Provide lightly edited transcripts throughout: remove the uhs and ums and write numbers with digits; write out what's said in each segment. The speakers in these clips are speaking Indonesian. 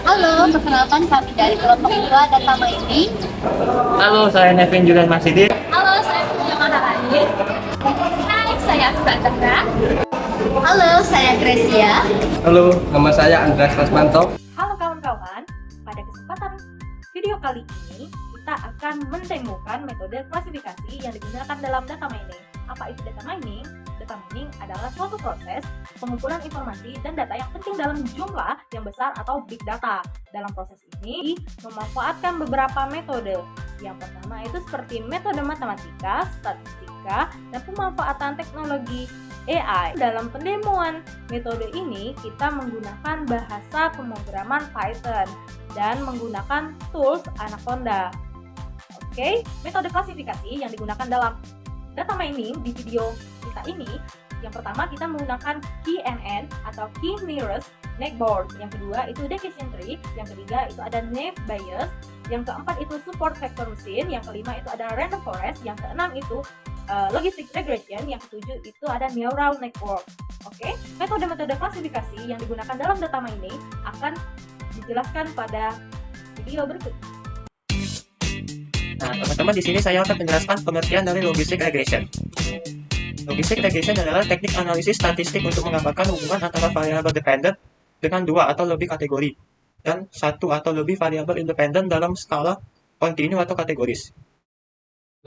Halo, perkenalkan kami dari kelompok 2 Data Mining. Halo, saya Nevin Julian Marsidi. Halo, saya Punya Maharani. Hai, saya Mbak Zahra. Halo, saya Gracia. Halo, nama saya Andreas Rasmanto. Halo kawan-kawan, pada kesempatan video kali ini kita akan mendemokan metode klasifikasi yang digunakan dalam data mining. Apa itu data mining? Data mining adalah suatu proses pengumpulan informasi dan data yang penting dalam jumlah yang besar atau big data. Dalam proses ini memanfaatkan beberapa metode. Yang pertama itu seperti metode matematika, statistika, dan pemanfaatan teknologi AI. Dalam pendemoan metode ini kita menggunakan bahasa pemrograman Python dan menggunakan tools Anaconda. Oke, metode klasifikasi yang digunakan dalam data mining di video kita ini, yang pertama kita menggunakan KNN atau Key Nearest Neighbor, yang kedua itu decision tree, yang ketiga itu ada naive Bayes, yang keempat itu support vector machine, yang kelima itu ada random forest, yang keenam itu logistic regression, yang ketujuh itu ada neural network. Oke, metode-metode klasifikasi yang digunakan dalam data mining akan dijelaskan pada video berikut. Nah, teman-teman, di sini saya akan menjelaskan pengertian dari logistic regression. Logistic regression adalah teknik analisis statistik untuk menggambarkan hubungan antara variabel dependent dengan dua atau lebih kategori dan satu atau lebih variabel independen dalam skala kontinu atau kategoris.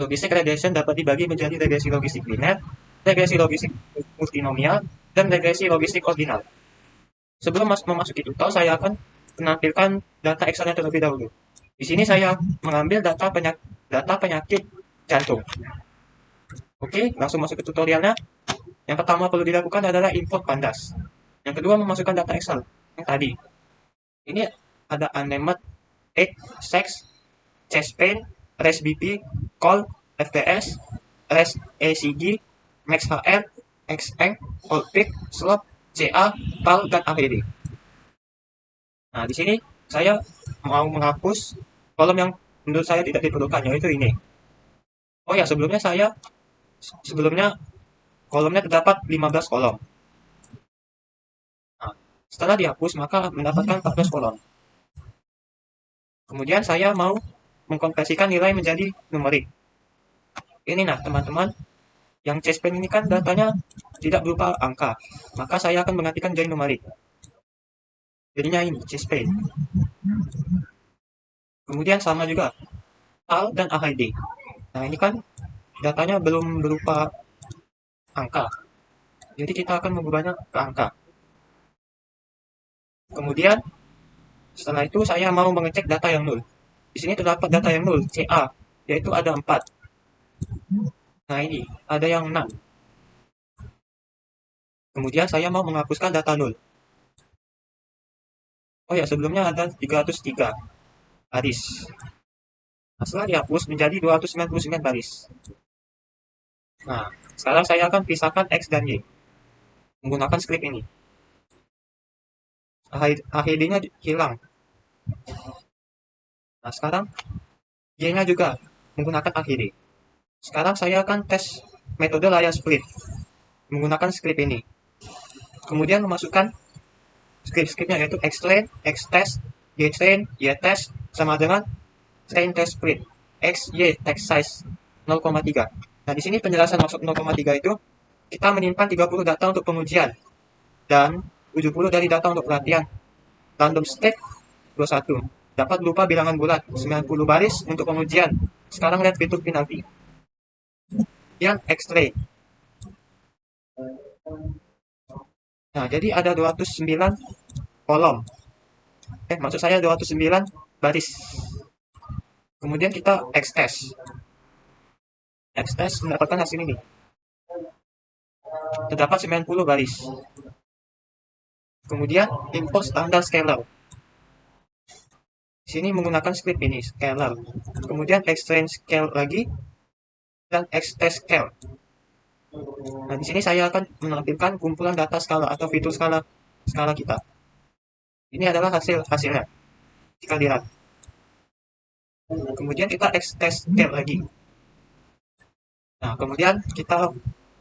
Logistic regression dapat dibagi menjadi regresi logistik linear, regresi logistik multinomial, dan regresi logistik ordinal. Sebelum memasuki tutorial, saya akan menampilkan data Excel terlebih dahulu. Di sini saya mengambil data penyakit jantung. Oke, langsung masuk ke tutorialnya. Yang pertama perlu dilakukan adalah import pandas. Yang kedua memasukkan data Excel yang tadi. Ini ada unnamed, age, sex, chest pain, rest BP, call, FPS, rest ECG, max HR, XN, old peak, slope, CA, TAL, dan AVD. Nah, di sini saya mau menghapus kolom yang menurut saya tidak diperlukan, yaitu ini. Oh ya, sebelumnya kolomnya terdapat 15 kolom. Nah, setelah dihapus maka mendapatkan 14 kolom. Kemudian saya mau mengkonversikan nilai menjadi numerik. Ini nah teman-teman, yang chest pain ini kan datanya tidak berupa angka, maka saya akan menggantikan jadi numerik. Jadinya ini chest pain. Kemudian sama juga TAL dan AHD. Nah, ini kan datanya belum berupa angka, jadi kita akan mengubahnya ke angka. Kemudian setelah itu saya mau mengecek data yang nol. Di sini terdapat data yang nol, CA, yaitu ada 4. Nah, ini ada yang 6. Kemudian saya mau menghapuskan data nol. Oh ya, sebelumnya ada 303 baris. Nah, setelah dihapus menjadi 299 baris. Nah, sekarang saya akan pisahkan X dan Y menggunakan script ini. AHD-nya hilang. Nah, sekarang Y-nya juga menggunakan AHD. Sekarang saya akan tes metode layar split menggunakan script ini. Kemudian memasukkan script-scriptnya yaitu xtrain, xtest, ytrain, ytest sama dengan train test split, x, y, text size 0,3. Nah, di sini penjelasan maksud 0,3 itu kita menyimpan 30 data untuk pengujian dan 70 dari data untuk pelatihan. Random state 21. Dapat berupa bilangan bulat, 90 baris untuk pengujian. Sekarang lihat fitur penalti. Yang X-ray. Nah, jadi ada 209 kolom. Maksud saya 209 baris. Kemudian kita X-test. X-test mendapatkan hasil ini. Terdapat 90 baris. Kemudian import standar scalar. Di sini menggunakan script ini, scalar. Kemudian X-train scale lagi dan X-test scale. Nah, di sini saya akan menampilkan kumpulan data skala atau fitur skala kita. Ini adalah hasilnya. Kita lihat. Kemudian kita X-test scale lagi. Nah, kemudian kita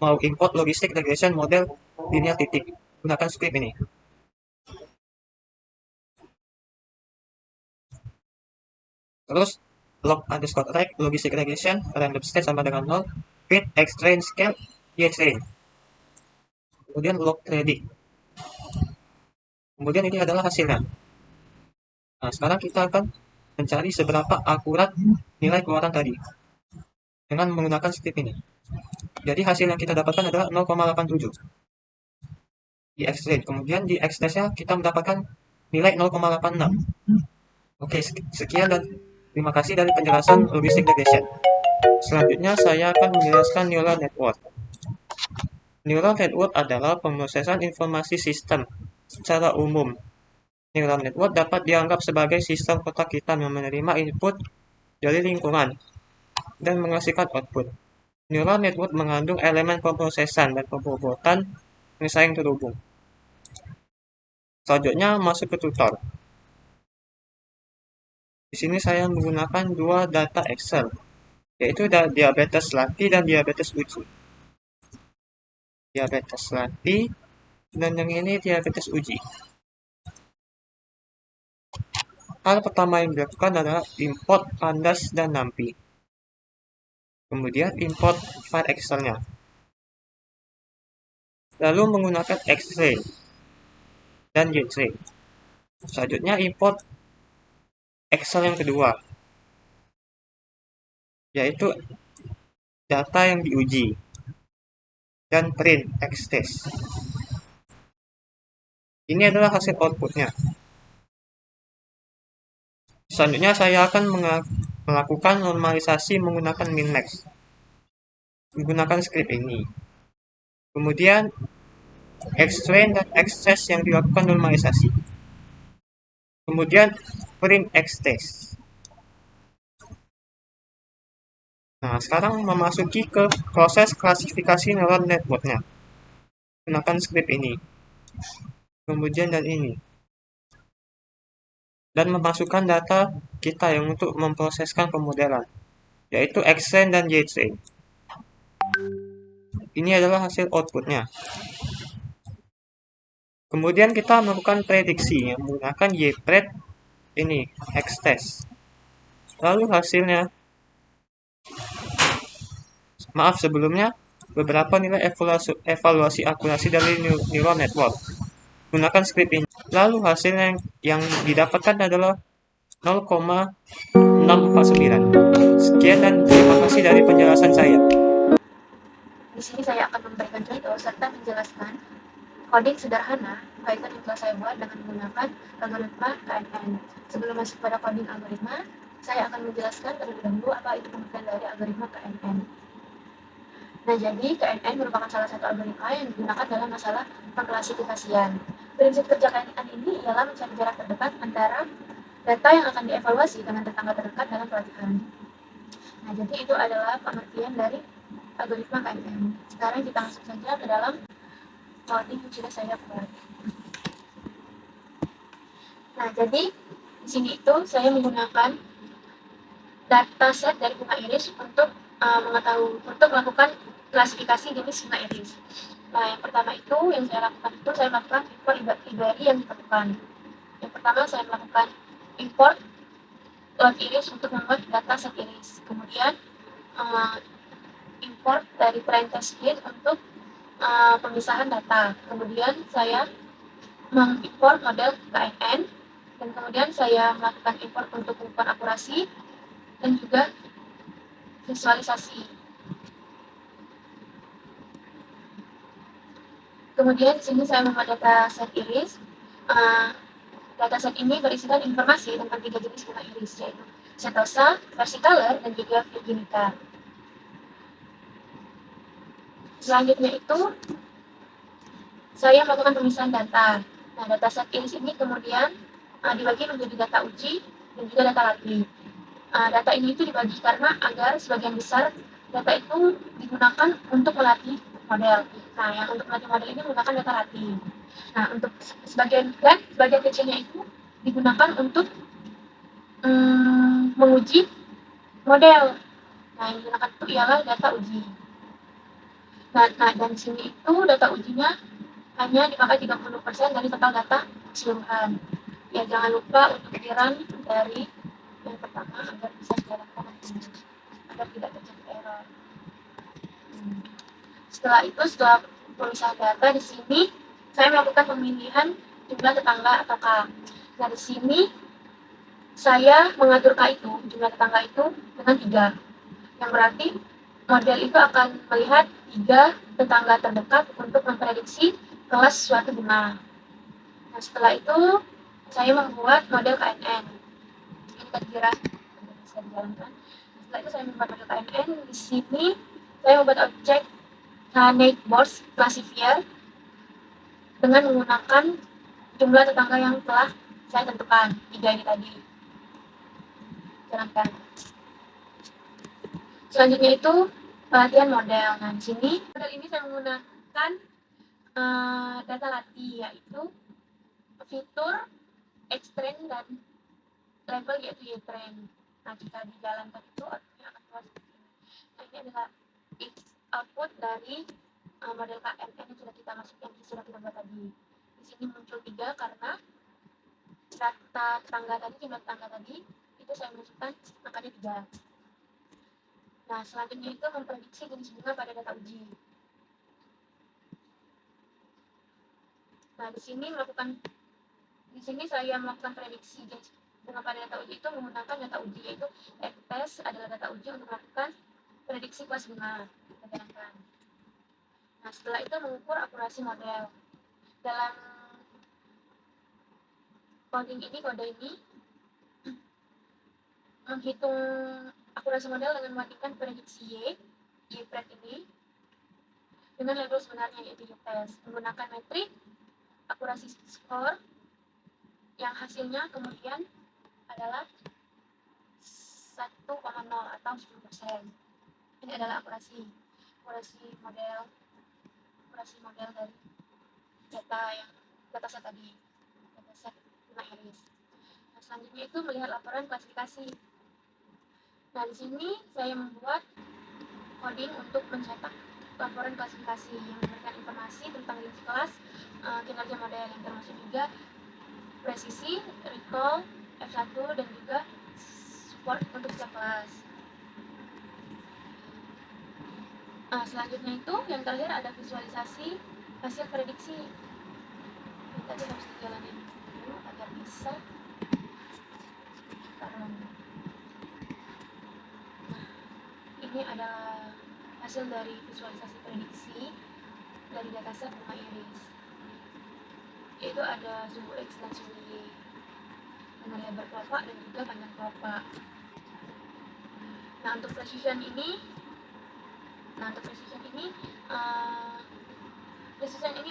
mau import logistic regression model linear titik. Gunakan script ini. Terus log underscore reg logistic regression random state sama dengan 0, fit x train scale y train. Kemudian log ready. Kemudian ini adalah hasilnya. Nah, sekarang kita akan mencari seberapa akurat nilai keluaran tadi dengan menggunakan script ini. Jadi hasil yang kita dapatkan adalah 0,87 di x-ray. Kemudian di x-test-nya kita mendapatkan nilai 0,86. Oke, sekian dan terima kasih dari penjelasan logistic regression. Selanjutnya saya akan menjelaskan neural network. Neural network adalah pemrosesan informasi sistem secara umum. Neural network dapat dianggap sebagai sistem otak kita yang menerima input dari lingkungan dan menghasilkan output. Neural network mengandung elemen pemrosesan dan pembobotan yang saling terhubung. Selanjutnya masuk ke tutor. Di sini saya menggunakan dua data Excel, yaitu diabetes latih dan diabetes uji. Diabetes latih dan yang ini diabetes uji. Hal pertama yang dilakukan adalah import pandas dan nampi. Kemudian import file Excel-nya. Lalu menggunakan X-ray dan Y-ray. Selanjutnya import Excel yang kedua, yaitu data yang diuji dan print X-test. Ini adalah hasil outputnya. Selanjutnya saya akan melakukan normalisasi menggunakan min-max. Menggunakan script ini. Kemudian X-train dan X-test yang dilakukan normalisasi. Kemudian print X-test. Nah, sekarang memasuki ke proses klasifikasi neural network-nya. Gunakan script ini. Kemudian dan ini. Dan memasukkan data kita yang untuk memproseskan pemodelan, yaitu X-train dan Y-train. Ini adalah hasil outputnya. Kemudian kita melakukan prediksi yang menggunakan Y-pred ini, X-test. Lalu hasilnya, maaf sebelumnya, beberapa nilai evaluasi akurasi dari neural network. Gunakan script ini. Lalu hasilnya yang didapatkan adalah 0,649. Sekian dan terima kasih dari penjelasan saya. Di sini saya akan memberikan contoh serta menjelaskan coding sederhana Python yang telah saya buat dengan menggunakan algoritma KNN. Sebelum masuk pada coding algoritma, saya akan menjelaskan terlebih dahulu apa itu pengertian dari algoritma KNN. Nah, jadi KNN merupakan salah satu algoritma yang digunakan dalam masalah pengklasifikasian. Prinsip kerja KNN ini ialah mencari jarak terdekat antara data yang akan dievaluasi dengan tetangga terdekat dalam pelatihan. Nah, jadi itu adalah pengertian dari algoritma KNN. Sekarang kita masuk saja ke dalam coding yang sudah saya buat. Nah, jadi di sini itu saya menggunakan dataset dari bunga iris untuk melakukan klasifikasi jenis bunga iris. Nah, yang pertama itu yang saya lakukan itu saya melakukan import library yang ditentukan. Yang pertama saya melakukan import log iris untuk membuat data set iris. Kemudian import dari train test kit untuk pemisahan data. Kemudian saya mengimport model KNN dan kemudian saya melakukan import untuk pengukuran akurasi dan juga visualisasi. Kemudian di sini saya membuat data set iris. Dataset ini berisikan informasi tentang 3 jenis bunga iris, yaitu setosa, versicolor, dan juga virginica. Selanjutnya itu saya melakukan pemisahan data. Nah, dataset iris ini kemudian dibagi menjadi data uji dan juga data latih. Data ini itu dibagi karena agar sebagian besar data itu digunakan untuk melatih model. Nah, yang untuk melatih model ini menggunakan data latih. Nah, untuk sebagian kecilnya itu digunakan untuk menguji model. Nah, yang digunakan itu ialah data uji. Nah, dan di sini itu data ujinya hanya dipakai 30% dari total data keseluruhan. Ya, jangan lupa untuk run dari yang pertama agar bisa dijalankan nantinya, agar tidak terjadi error. Setelah itu, setelah pemisahan data, di sini saya melakukan pemilihan jumlah tetangga atau K. Nah, di sini saya mengatur K itu, jumlah tetangga itu dengan 3. Yang berarti model itu akan melihat 3 tetangga terdekat untuk memprediksi kelas suatu bunga. Nah, setelah itu saya membuat model KNN. Ini tadi kira bisa dijalankan. Setelah itu saya membuat model KNN. Di sini saya membuat objek Neighbors classifier dengan menggunakan jumlah tetangga yang telah saya tentukan, 3 ini tadi. Jalankan. Selanjutnya itu pelatihan model. Nah, di sini model ini saya menggunakan data latih, yaitu fitur, X-trend, dan label yaitu Y-trend. Nah, jika dijalankan itu outputnya akan keluar seperti ini. Nah, ini adalah output dari model KNN yang sudah kita masukkan, yang sudah kita buat tadi. Di sini muncul 3 karena data tetangga tadi, jumlah tetangga tadi itu saya masukkan angkanya 3. Nah, selanjutnya itu memprediksi jenis bunga pada data uji. Nah, di sini saya melakukan prediksi jenis bunga pada data uji itu menggunakan data uji, yaitu F-test adalah data uji untuk melakukan prediksi kelas bunga. Nah, setelah itu mengukur akurasi model. Dalam kode ini menghitung akurasi model dengan membandingkan prediksi Y-print ini dengan label sebenarnya, yaitu Y-test, menggunakan metrik akurasi skor yang hasilnya kemudian adalah 1,0 atau 10%. Ini adalah akurasi model dari dataset tadi, dataset bunga iris. Nah, selanjutnya itu melihat laporan klasifikasi. Nah, di sini saya membuat coding untuk mencetak laporan klasifikasi yang memberikan informasi tentang jenis kelas, kinerja model, yang termasuk juga presisi, recall, F1, dan juga support untuk setiap kelas. Selanjutnya itu yang terakhir ada visualisasi hasil prediksi. Ini tadi harus dijalanin dulu agar bisa taruh. Nah, ini adalah hasil dari visualisasi prediksi dari dataset bunga iris, yaitu ada suhu X dan suhu Y dengan lebar kelopak dan juga panjang kelopak. Nah, untuk precision ini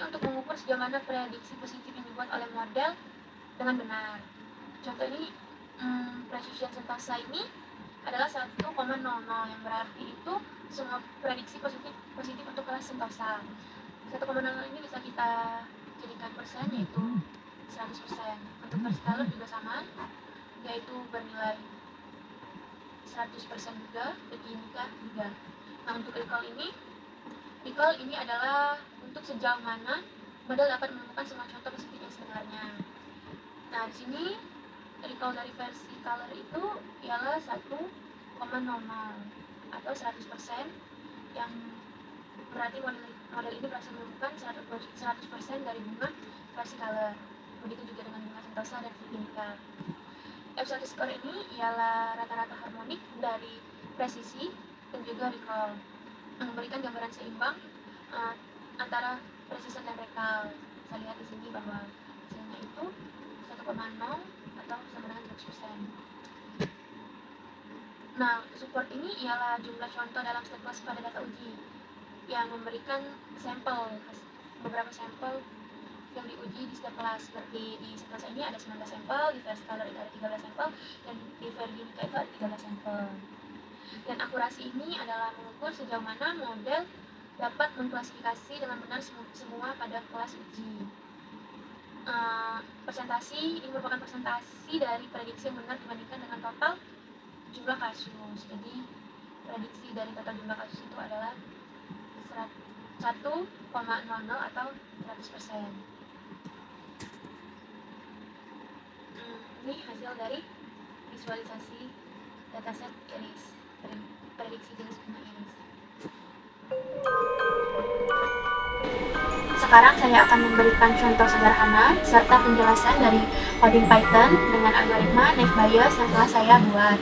untuk mengukur sejauh mana prediksi positif yang dibuat oleh model dengan benar. Contoh ini, precision sentosa ini adalah 1,00, yang berarti itu semua prediksi positif untuk kelas sentosa. 1,00 ini bisa kita jadikan persen, yaitu 100%. Untuk Versicolor juga sama, yaitu bernilai 100% juga, dan Unica juga. Nah, untuk recall ini adalah untuk sejauh mana model dapat menemukan semua contoh positif yang sebenarnya. Nah, di sini recall dari Versicolor itu ialah 1,00 atau 100%, yang berarti model ini berhasil menemukan 100% dari bunga Versicolor. Begitu juga dengan bunga sentosa dan Unica. F1 score ini ialah rata-rata harmonik dari presisi dan juga recall, memberikan gambaran seimbang antara precision dan recall. Bisa lihat di sini bahwa hasilnya itu 1,0 atau sama dengan 100%. Nah, support ini ialah jumlah contoh dalam setiap kelas pada data uji yang memberikan beberapa sampel yang diuji di setiap kelas. Seperti di sentosa ini ada 19 sampel, di Versicolor itu ada 13 sampel, dan di Unica itu ada 13 sampel. Dan akurasi ini adalah mengukur sejauh mana model dapat mengklasifikasi dengan benar semua pada kelas uji. Persentasi ini merupakan persentasi dari prediksi yang benar dibandingkan dengan total jumlah kasus. Jadi prediksi dari total jumlah kasus itu adalah 1,00 atau 100%. Ini hasil dari visualisasi dataset iris, prediksi jenis bunga iris. Sekarang saya akan memberikan contoh sederhana serta penjelasan dari coding Python dengan algoritma Naive Bayes yang telah saya buat.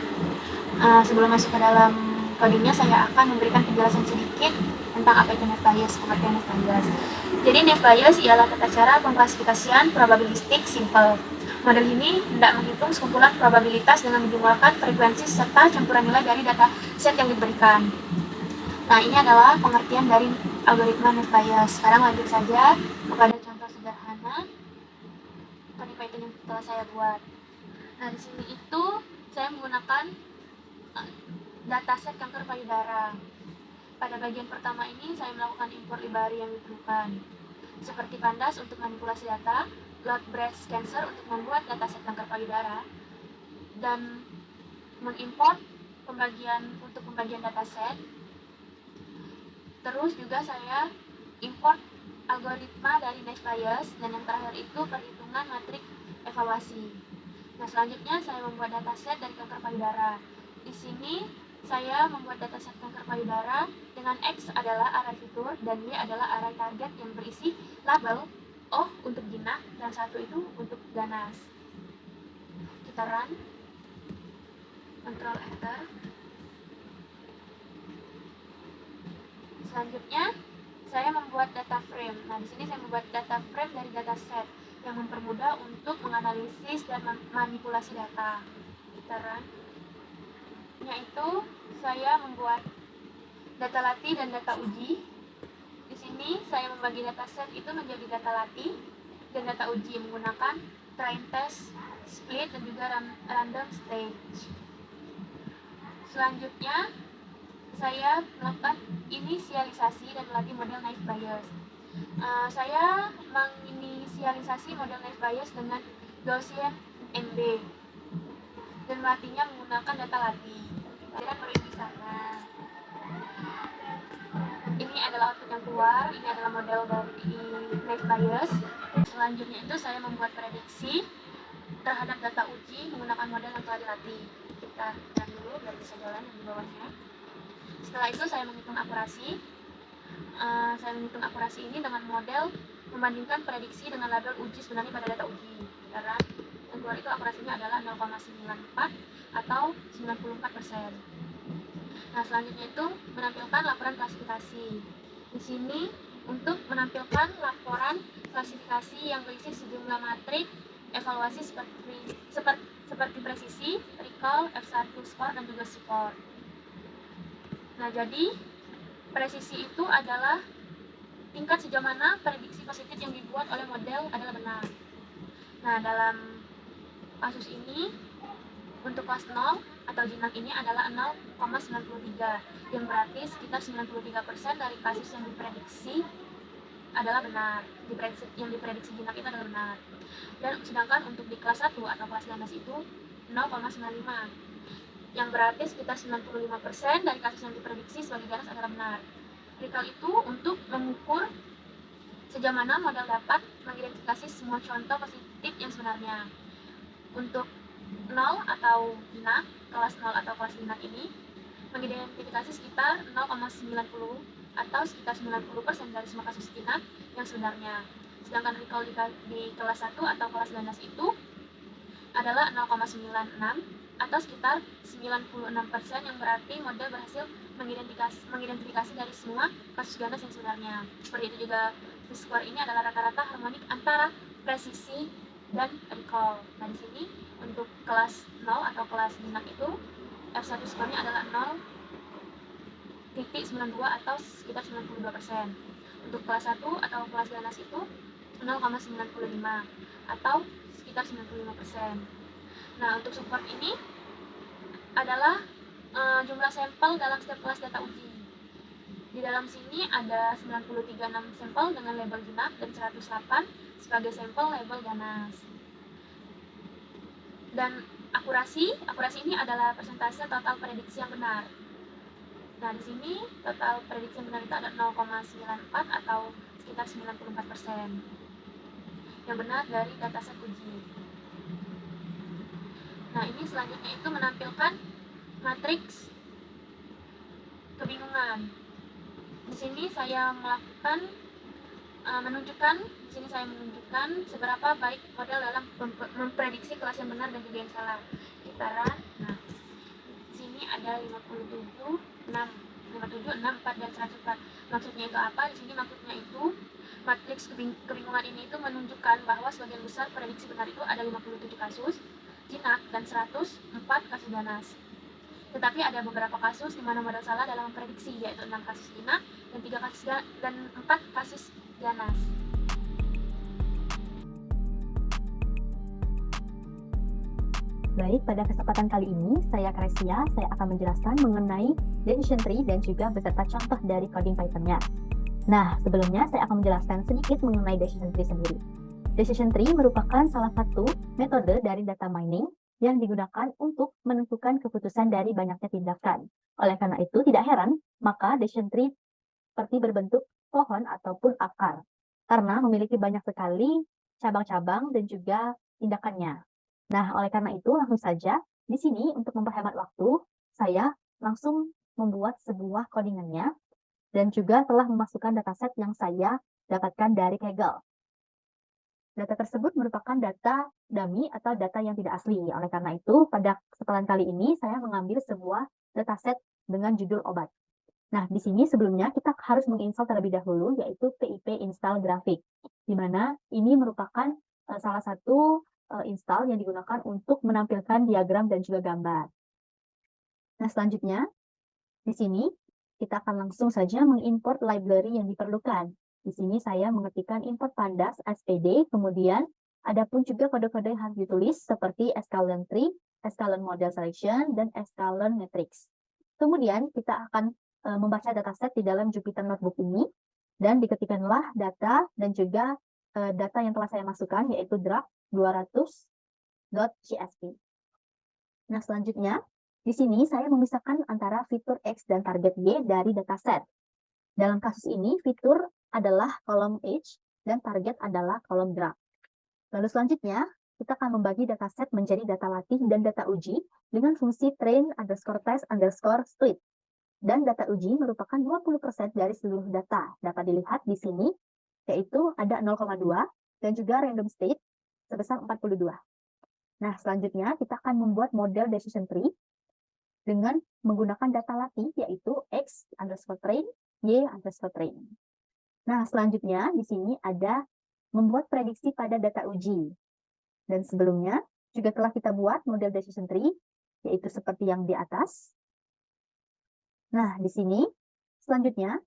Sebelum masuk ke dalam codingnya, saya akan memberikan penjelasan sedikit tentang apa itu Naive Bayes, pengertian Naive Bayes. Jadi Naive Bayes ialah tata cara pengklasifikasian probabilistik simple. Model ini hendak menghitung sekumpulan probabilitas dengan menjumlahkan frekuensi serta campuran nilai dari data set yang diberikan. Nah, ini adalah pengertian dari algoritma Naive Bayes. Sekarang lanjut saja kepada contoh sederhana coding Python yang telah saya buat. Nah, di sini itu saya menggunakan dataset kanker payudara. Pada bagian pertama ini saya melakukan import library yang diperlukan, seperti Pandas untuk manipulasi data, Load Breast Cancer untuk membuat dataset kanker payudara, dan mengimport untuk pembagian dataset. Terus juga saya import algoritma dari Naive Bayes, dan yang terakhir itu perhitungan matrik evaluasi. Nah, selanjutnya saya membuat dataset dari kanker payudara. Di sini saya membuat dataset kanker payudara dengan X adalah array fitur dan Y adalah array target yang berisi label O untuk jinak dan 1 itu untuk ganas. Kita run, Ctrl Enter. Selanjutnya saya membuat data frame. Nah, di sini saya membuat data frame dari dataset yang mempermudah untuk menganalisis dan manipulasi data. Kita run. Yaitu saya membuat data latih dan data uji. Di sini saya membagi dataset itu menjadi data latih dan data uji menggunakan train test, split, dan juga random stage. Selanjutnya saya melakukan inisialisasi dan melatih model Naive Bayes. Saya menginisialisasi model Naive Bayes dengan Gaussian NB dan melatihnya menggunakan data latih. Kita perlu di sana. Ini adalah output yang keluar. Ini adalah model dari Naive Bayes. Selanjutnya itu saya membuat prediksi terhadap data uji menggunakan model yang telah dilatih. Kita run dulu biar bisa jalan yang di bawahnya. Setelah itu saya menghitung akurasi. Saya menghitung akurasi ini dengan model membandingkan prediksi dengan label uji sebenarnya pada data uji. Karena yang keluar itu akurasinya adalah 0,94 atau 94%. Nah, selanjutnya itu menampilkan laporan klasifikasi. Di sini untuk menampilkan laporan klasifikasi yang berisi sejumlah matrik evaluasi seperti presisi, recall, F1 score, dan juga support. Nah, jadi presisi itu adalah tingkat sejauh mana prediksi positif yang dibuat oleh model adalah benar. Nah, dalam kasus ini untuk kelas 0 atau jinak ini adalah 0,93, yang berarti sekitar 93% dari kasus yang diprediksi adalah benar. Yang diprediksi jinak itu adalah benar. Dan sedangkan untuk di kelas 1 atau kelas ganas itu 0,95, yang berarti sekitar 95% dari kasus yang diprediksi sebagai ganas adalah benar. Recall itu untuk mengukur sejauh mana model dapat mengidentifikasi semua contoh positif yang sebenarnya. Untuk 0 atau jinak, kelas 0 atau kelas jinak ini mengidentifikasi sekitar 0,90 atau sekitar 90% dari semua kasus jinak yang sebenarnya. Sedangkan recall di kelas 1 atau kelas ganas itu adalah 0,96 atau sekitar 96%, yang berarti model berhasil mengidentifikasi dari semua kasus ganas yang sebenarnya. Seperti itu juga score ini adalah rata-rata harmonik antara presisi dan recall. Nah, di sini untuk kelas 0 atau kelas jinak itu F1 skornya adalah 0,92 atau sekitar 92%. Untuk kelas 1 atau kelas ganas itu 0,95 atau sekitar 95%. Nah, untuk support ini adalah jumlah sampel dalam setiap kelas data uji. Di dalam sini ada 93,6 sampel dengan label jinak dan 108 sebagai sampel label ganas. Dan akurasi ini adalah persentase total prediksi yang benar. Nah, di sini total prediksi yang benar itu ada 0,94 atau sekitar 94% yang benar dari dataset uji. Nah, ini selanjutnya itu menampilkan matriks kebingungan. Di sini saya menunjukkan seberapa baik model dalam memprediksi kelas yang benar dan juga yang salah. Kisaran. Nah, di sini ada 57, 6, 4 dan 104. Maksudnya itu apa? Di sini maksudnya itu matriks kebingungan ini itu menunjukkan bahwa sebagian besar prediksi benar itu ada 57 kasus jinak dan 104 kasus ganas. Tetapi ada beberapa kasus di mana model salah dalam memprediksi, yaitu 6 kasus jinak dan 4 kasus ganas. Baik, pada kesempatan kali ini saya Kresia, saya akan menjelaskan mengenai decision tree dan juga beserta contoh dari coding Python-nya. Nah, sebelumnya saya akan menjelaskan sedikit mengenai decision tree sendiri. Decision tree merupakan salah satu metode dari data mining yang digunakan untuk menentukan keputusan dari banyaknya tindakan. Oleh karena itu, tidak heran, maka decision tree seperti berbentuk pohon ataupun akar, karena memiliki banyak sekali cabang-cabang dan juga tindakannya. Nah, oleh karena itu, langsung saja di sini untuk memperhemat waktu, saya langsung membuat sebuah codingannya dan juga telah memasukkan dataset yang saya dapatkan dari Kaggle. Data tersebut merupakan data dummy atau data yang tidak asli. Oleh karena itu, pada kesempatan kali ini saya mengambil sebuah dataset dengan judul obat. Nah, di sini sebelumnya kita harus menginstal terlebih dahulu, yaitu pip install grafik, di mana ini merupakan salah satu install yang digunakan untuk menampilkan diagram dan juga gambar. Nah, selanjutnya, di sini kita akan langsung saja mengimport library yang diperlukan. Di sini saya mengetikkan import pandas spd, kemudian ada pun juga kode-kode yang harus ditulis seperti scikit tree, scikit model selection, dan scikit matrix. Kemudian kita akan membaca dataset di dalam Jupyter Notebook ini, dan diketikkanlah data dan juga data yang telah saya masukkan, yaitu draft 200.csv. Nah, selanjutnya, di sini saya memisahkan antara fitur X dan target Y dari dataset. Dalam kasus ini, fitur adalah kolom H dan target adalah kolom draft. Lalu selanjutnya, kita akan membagi dataset menjadi data latih dan data uji dengan fungsi train_test_split. Dan data uji merupakan 20% dari seluruh data. Dapat dilihat di sini, yaitu ada 0,2 dan juga random state sebesar 42. Nah, selanjutnya kita akan membuat model decision tree dengan menggunakan data latih, yaitu X_train, Y_train. Nah, selanjutnya di sini ada membuat prediksi pada data uji. Dan sebelumnya juga telah kita buat model decision tree, yaitu seperti yang di atas. Nah, di sini selanjutnya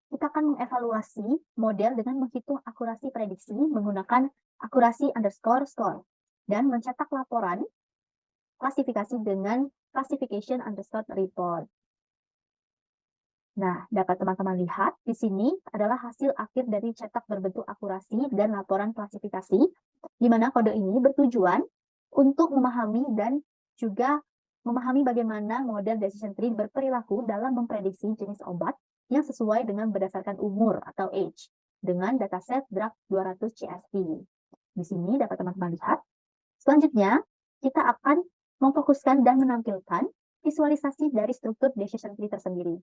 kita akan mengevaluasi model dengan menghitung akurasi prediksi menggunakan akurasi_score dan mencetak laporan klasifikasi dengan classification_report. Nah, dapat teman-teman lihat di sini adalah hasil akhir dari cetak berbentuk akurasi dan laporan klasifikasi, di mana kode ini bertujuan untuk memahami dan juga memahami bagaimana model decision tree berperilaku dalam memprediksi jenis obat yang sesuai dengan berdasarkan umur atau age dengan dataset draft 200 CSV. Di sini dapat teman-teman lihat. Selanjutnya, kita akan memfokuskan dan menampilkan visualisasi dari struktur decision tree tersendiri.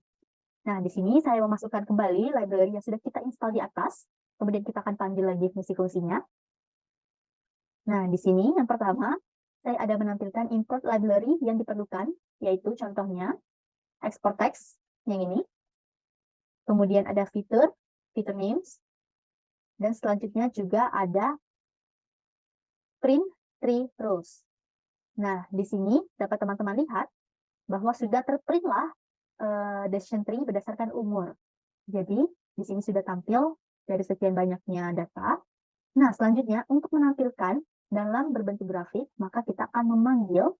Nah, di sini saya memasukkan kembali library yang sudah kita install di atas, kemudian kita akan panggil lagi fungsi-fungsinya. Nah, di sini yang pertama, saya ada menampilkan import library yang diperlukan, yaitu contohnya export text yang ini. Kemudian ada fitur names, dan selanjutnya juga ada print tree rules. Nah, di sini dapat teman-teman lihat bahwa sudah terprintlah decision tree berdasarkan umur. Jadi, di sini sudah tampil dari sekian banyaknya data. Nah, selanjutnya untuk menampilkan dalam berbentuk grafik, maka kita akan memanggil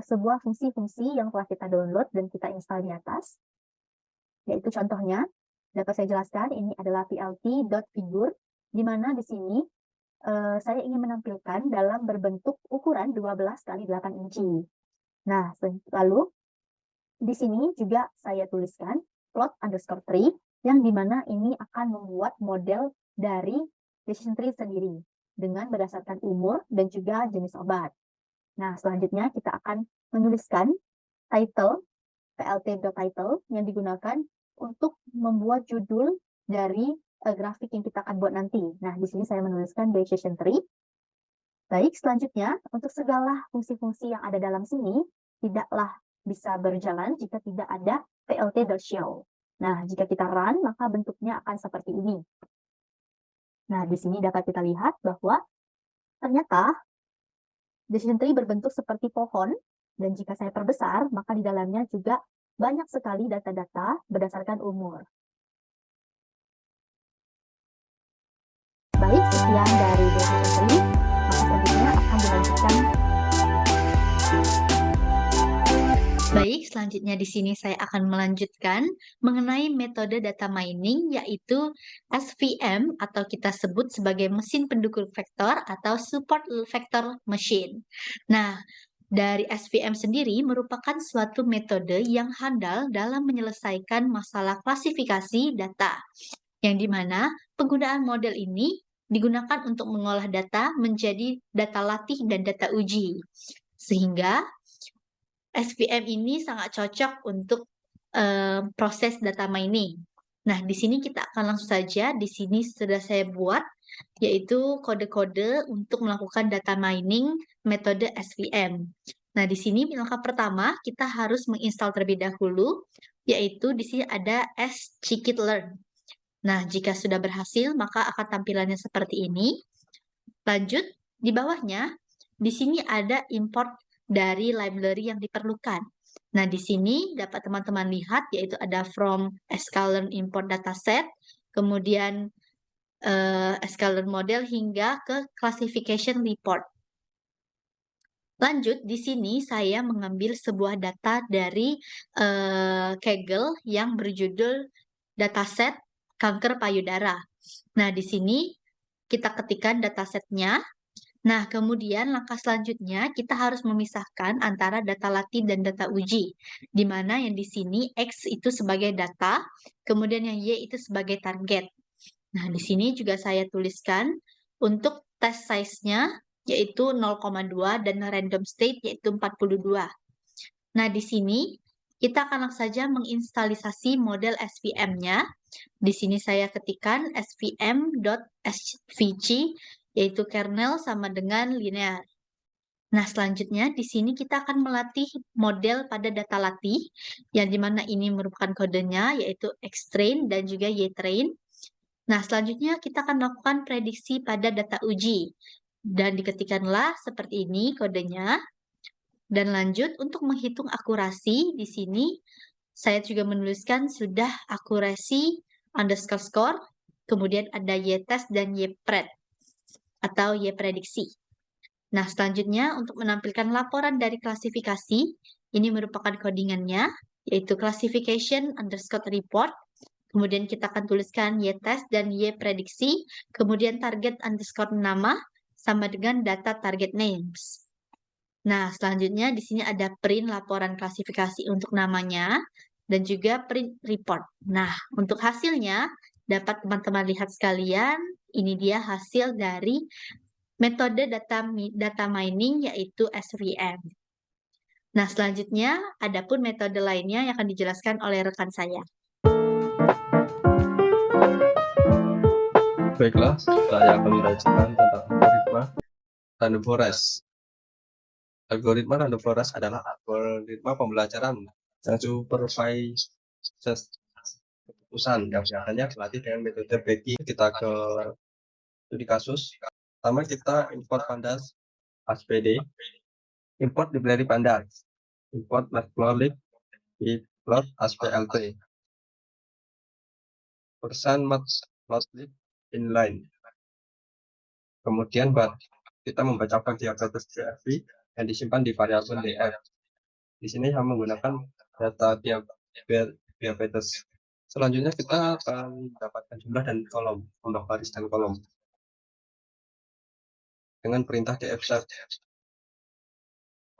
sebuah fungsi-fungsi yang telah kita download dan kita install di atas. Yaitu contohnya, dapat saya jelaskan, ini adalah plt.figure, di mana di sini saya ingin menampilkan dalam berbentuk ukuran 12 kali 8 inci. Nah, lalu di sini juga saya tuliskan plot_tree, yang dimana ini akan membuat model dari decision tree sendiri dengan berdasarkan umur dan juga jenis obat. Nah, selanjutnya kita akan menuliskan title, plt.title yang digunakan untuk membuat judul dari grafik yang kita akan buat nanti. Nah, di sini saya menuliskan decision tree. Baik, selanjutnya untuk segala fungsi-fungsi yang ada dalam sini tidaklah bisa berjalan jika tidak ada plt.show. Nah, jika kita run, maka bentuknya akan seperti ini. Nah, di sini dapat kita lihat bahwa ternyata decision tree berbentuk seperti pohon, dan jika saya perbesar, maka di dalamnya juga banyak sekali data-data berdasarkan umur. Baik, sekian dari decision tree. Maka selanjutnya akan dilanjutkan. Baik, selanjutnya di sini saya akan melanjutkan mengenai metode data mining, yaitu SVM atau kita sebut sebagai mesin pendukung vektor atau support vector machine. Nah, dari SVM sendiri merupakan suatu metode yang handal dalam menyelesaikan masalah klasifikasi data, yang dimana penggunaan model ini digunakan untuk mengolah data menjadi data latih dan data uji. Sehingga SVM ini sangat cocok untuk proses data mining. Nah, di sini kita akan langsung saja, di sini sudah saya buat, yaitu kode-kode untuk melakukan data mining metode SVM. Nah, di sini langkah pertama kita harus menginstal terlebih dahulu, yaitu di sini ada scikit-learn. Nah, jika sudah berhasil, maka akan tampilannya seperti ini. Lanjut, di bawahnya, di sini ada import dari library yang diperlukan. Nah, di sini dapat teman-teman lihat, yaitu ada from sklearn import dataset, kemudian sklearn model hingga ke classification report. Lanjut, di sini saya mengambil sebuah data dari Kaggle yang berjudul dataset kanker payudara. Nah, di sini kita ketikkan datasetnya. Nah, kemudian langkah selanjutnya kita harus memisahkan antara data latih dan data uji, di mana yang di sini X itu sebagai data, kemudian yang Y itu sebagai target. Nah, di sini juga saya tuliskan untuk test size-nya yaitu 0,2 dan random state yaitu 42. Nah, di sini kita akan langsung saja menginstalisasi model SVM-nya. Di sini saya ketikkan svm.svg yaitu kernel sama dengan linear. Nah, selanjutnya di sini kita akan melatih model pada data latih, yang dimana ini merupakan kodenya, yaitu Xtrain dan juga Ytrain. Nah, selanjutnya kita akan melakukan prediksi pada data uji. Dan diketikkanlah seperti ini kodenya. Dan lanjut, untuk menghitung akurasi, di sini saya juga menuliskan sudah akurasi underscore score, kemudian ada Y-test dan Y-pred atau Y-prediksi. Nah, selanjutnya untuk menampilkan laporan dari klasifikasi, ini merupakan codingannya, yaitu classification underscore report, kemudian kita akan tuliskan Y-test dan Y-prediksi, kemudian target underscore nama, sama dengan data target names. Nah, selanjutnya di sini ada print laporan klasifikasi untuk namanya, dan juga print report. Nah, untuk hasilnya, dapat teman-teman lihat sekalian, ini dia hasil dari metode data mining yaitu SVM. Nah, selanjutnya ada pun metode lainnya yang akan dijelaskan oleh rekan saya. Baiklah, saya akan menjelaskan tentang algoritma random forest. Algoritma random forest adalah algoritma pembelajaran yang supervised keputusan yang biasanya dilatih dengan metode Becky. Kita ke studi kasus. Pertama kita import pandas SPD, import library pandas, import matplotlib, plot asplt, persen matplotlib inline. Kemudian kita membacakan diabetes DFV yang disimpan di variabel df. Di sini saya menggunakan data diabetes. Selanjutnya kita akan mendapatkan jumlah dan kolom, jumlah baris dan kolom dengan perintah dfset.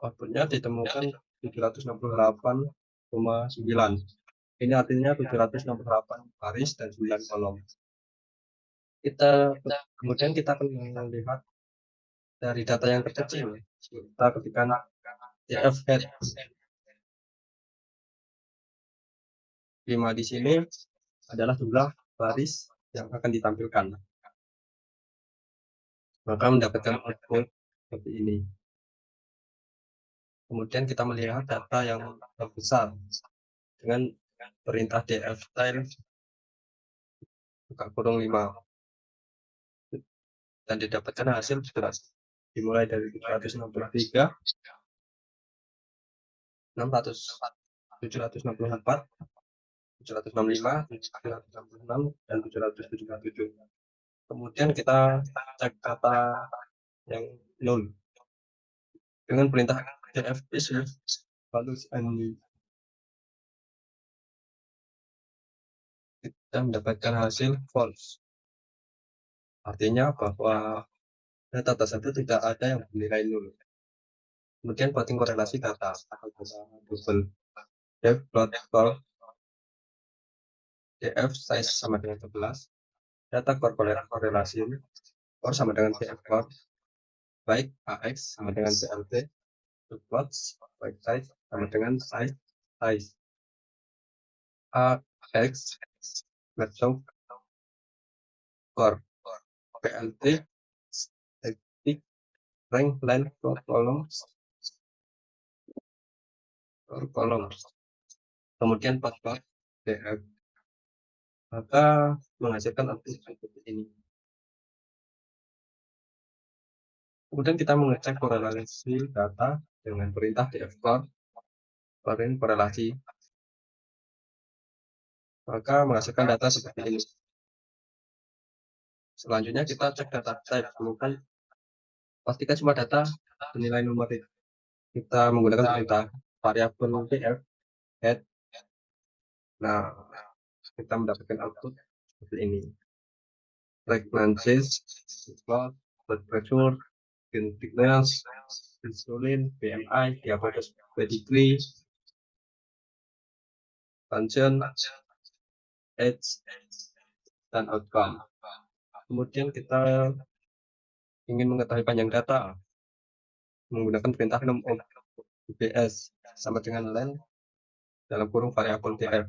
Outputnya ditemukan 768,9. Ini artinya 768 baris dan 9 kolom. Kemudian kita akan melihat dari data yang terkecil, kita ketikkan df head 5 di sini adalah jumlah baris yang akan ditampilkan, maka mendapatkan output seperti ini. Kemudian kita melihat data yang besar dengan perintah df style buka kurung 5 dan didapatkan hasil jelas dimulai dari 763, 600, 764, 765, 766, dan 777. Kemudian kita cek kata yang nol dengan perintah df issue values and kita mendapatkan hasil false. Artinya bahwa data tersebut tidak ada yang bernilai nol. Kemudian plotting korelasi data atau data double def plot for df size sama dengan 11, data korelasi or sama dengan df core, baik ax sama dengan plt, plots baik size sama dengan size ax match core, plt static rank length for columns or columns. Kemudian plot df, maka menghasilkan output seperti ini. Kemudian kita mengecek korelasi data dengan perintah df-core korelasi, maka menghasilkan data seperti ini. Selanjutnya kita cek data type, kemudian pastikan semua data bernilai numerik. Kita menggunakan perintah variabel df head. Nah, kita mendapatkan output seperti ini. Pregnancies, blood pressure, skin thickness, insulin, BMI, diabetes pedigree, function, age, dan outcome. Kemudian kita ingin mengetahui panjang data menggunakan perintah UBS sama dengan len dalam kurung variabel df.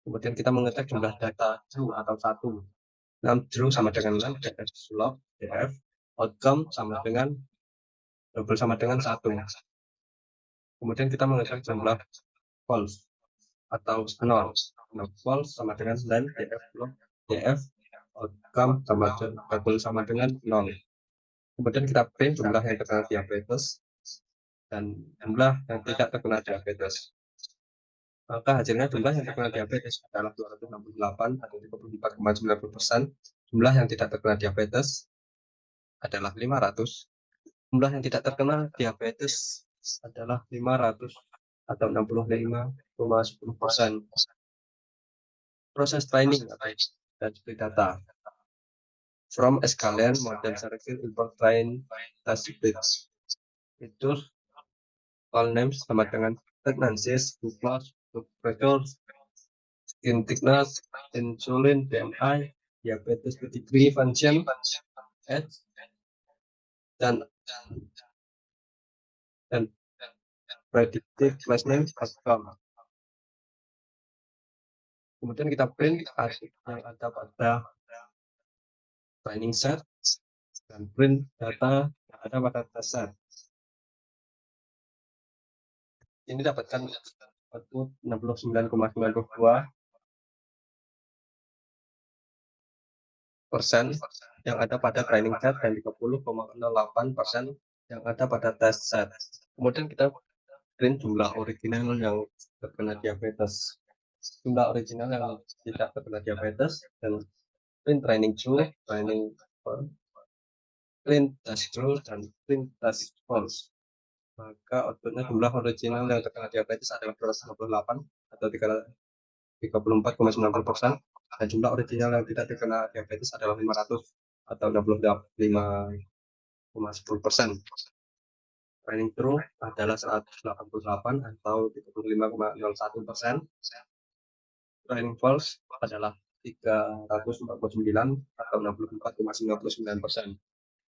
Kemudian kita mengecek jumlah data true atau 1. 6 true sama dengan len df slop df, outcome sama dengan double sama dengan 1. Kemudian kita mengecek jumlah false atau 0. False sama dengan len df slop df, outcome sama double sama dengan 0. Kemudian kita print jumlah yang terkena diabetes dan jumlah yang tidak terkena diabetes. Maka hasilnya jumlah yang terkena diabetes adalah 268 atau 34,90%. Jumlah yang tidak terkena diabetes adalah 500. Jumlah yang tidak terkena diabetes adalah 500 atau 65,10%. Proses training dan split data. From Scalene model selection import train test split. Itu all names sama dengan pregnancies, glucose, blood pressure, skin thickness, insulin, BMI, diabetes pedigree, function, age, dan predictive placement outcome. Kemudian kita print hasil yang ada pada training set dan print data yang ada pada test set. Ini dapatkan output 69,92% yang ada pada training set dan 30,08% yang ada pada test set. Kemudian kita print jumlah original yang terkena diabetes, jumlah original yang tidak terkena diabetes, dan print training true, print test true, dan print test false. Maka outputnya jumlah original yang terkena diabetes adalah 258 atau 34,90%, dan jumlah original yang tidak terkena diabetes adalah 500 atau 65,10%. Training true adalah 188 atau 35,01%. Training false adalah 349 atau 64,99%.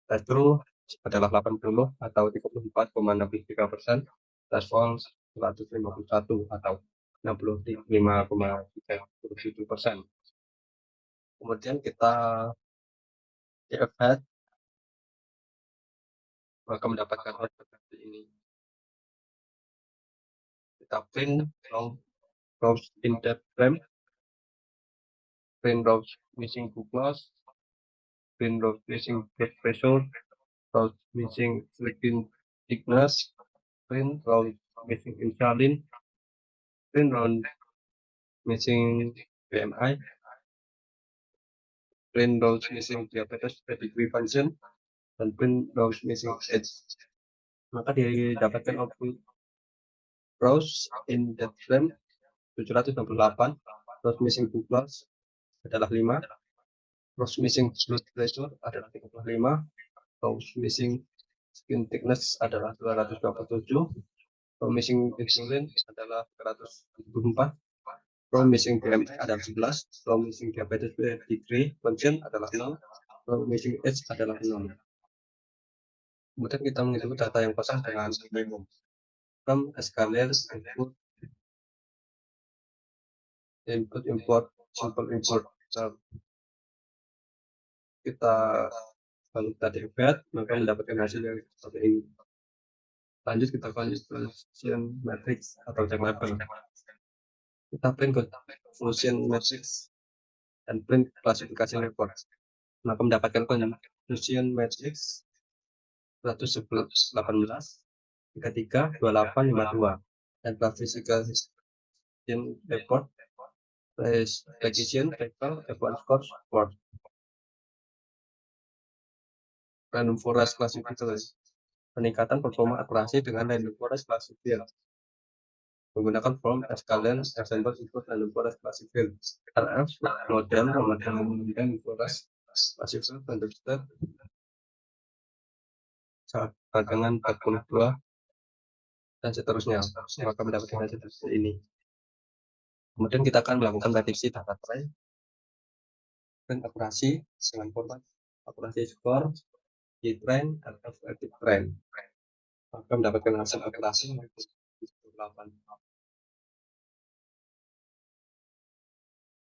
Test true adalah 80 atau 34,63%, threshold 151 atau 65,37%. Kemudian kita CF maka mendapatkan output seperti ini. Kita print rows in depth frame, print rows missing book close, print rows missing blood pressure, rows missing sleeping thickness, print rows missing insulin, print rows missing BMI, print rows missing diabetes pedigree function, dan print rows missing age. Maka didapatkan output rows in depth frame 768, rows missing book close adalah 5, rows missing blood pressure adalah 35, rows missing skin thickness adalah 227, row missing insulin adalah 374, row missing BMI adalah 11, row missing diabetes pedigree function adalah 0, row missing age adalah 0. Kemudian kita menghitung data yang kosong dengan minimum. From scalar input import simple import. Kita kalau tadi event maka mendapatkan hasil yang seperti ini. Lanjut kita confusion matrix atau check level. Kita print confusion matrix dan print klasifikasi report. Maka mendapatkan confusion matrix 118, 33, 28, 52 dan klasifikasi report precision, rectal, F1 score, support. Random forest classifier, peningkatan performa akurasi dengan random forest classifier menggunakan form Escalent example input random forest classifier RF model random forest classifier understood dengan 42 dan seterusnya, maka mendapatkan hasil seperti ini. Kemudian kita akan melakukan prediksi data try dan akurasi dengan format akurasi skor Y-trend atau active trend, maka mendapatkan hasil akurasi 8.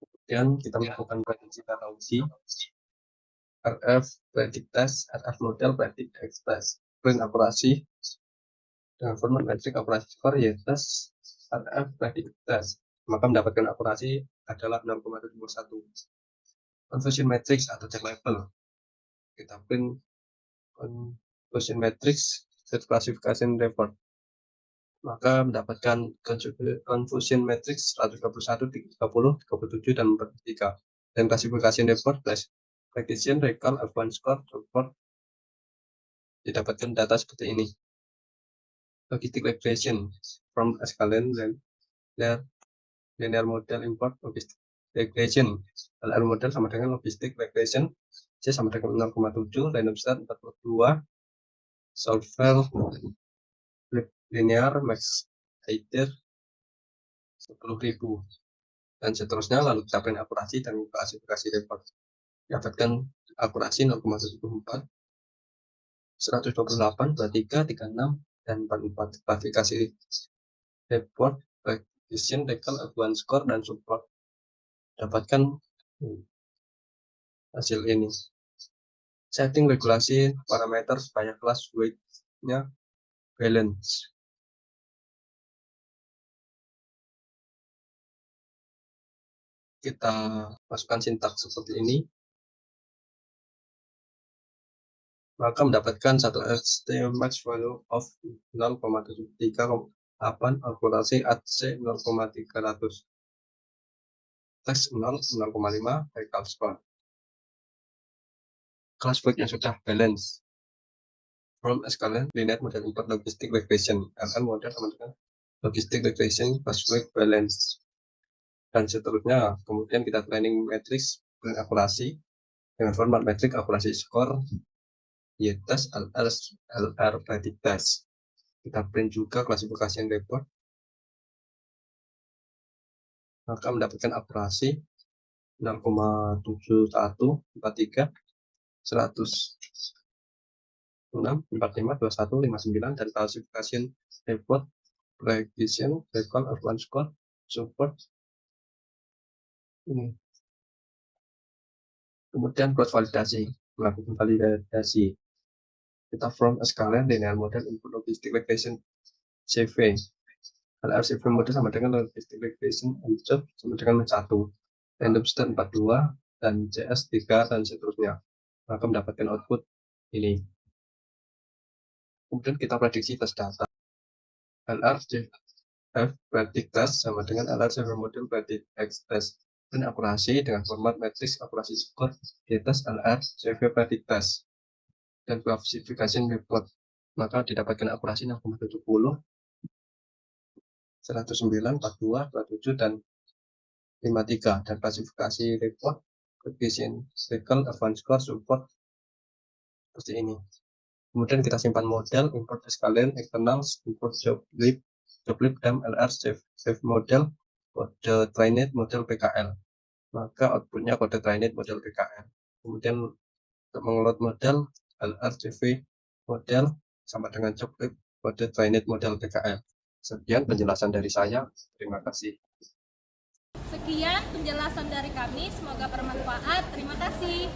Kemudian kita melakukan prediksi data uji RF predict test, RF model predict express, print akurasi dengan format metrik akurasi skor Y-test RF predict test, maka mendapatkan akurasi adalah 0,71. Confusion matrix atau check level, kita print confusion matrix set classification report, maka mendapatkan confusion matrix 121, 30, 37, dan 43 dan klasifikasi report precision, recall, F1 score, support didapatkan data seperti ini. Logistic regression from Escalent linear model import logistic regression. LR model sama dengan logistic regression, C sama dengan 0,7, random start 42, solver linear max height 10.000 dan seterusnya. Lalu kita print akurasi dan klasifikasi report, dapatkan akurasi 0,74, 128, 23, 36, dan 44. Klasifikasi report precision, recall, F1 score, dan support dapatkan hasil ini. Setting regulasi parameter supaya kelas weight-nya balance. Kita masukkan sintaks seperti ini, maka mendapatkan satu max value of 0,738, akurasi AC 0,300, teks 0,5, recall score. Kelas weight yang sudah balance from Escalent linear model import logistic regression, LL model sama dengan logistic regression class weight balance dan seterusnya. Kemudian kita training matrix print akurasi dengan format metrik akurasi skor Y-test, LR predict test. Kita print juga klasifikasi report, maka mendapatkan akurasi 0,7143, 6452159 dan classification report precision recall advanced score support ini. Kemudian cross validasi, melakukan validasi. Kita from a scalar linear model input logistic regression CV. LRCV model sama dengan logistic regression job sama dengan 1, random state 42 dan CS 3 dan seterusnya. Maka mendapatkan output ini. Kemudian kita prediksi tes data. LRCF predict test sama dengan LRCV model predict X test. Dan akurasi dengan format matriks akurasi skor di tes LRCV predict test. Dan classification report. Maka didapatkan akurasi 6,70, 109, 42, 27, dan 53. Dan klasifikasi report coefficient cycle advanced score support seperti ini. Kemudian kita simpan model, import skalen, externals, import joblib, dan LR save model, kode trained model PKL. Maka outputnya kode trained model PKL. Kemudian untuk mengeload model, LR CV model sama dengan joblib, kode trained model PKL. Sekian penjelasan dari saya. Terima kasih. Sekian penjelasan dari kami, semoga bermanfaat. Terima kasih.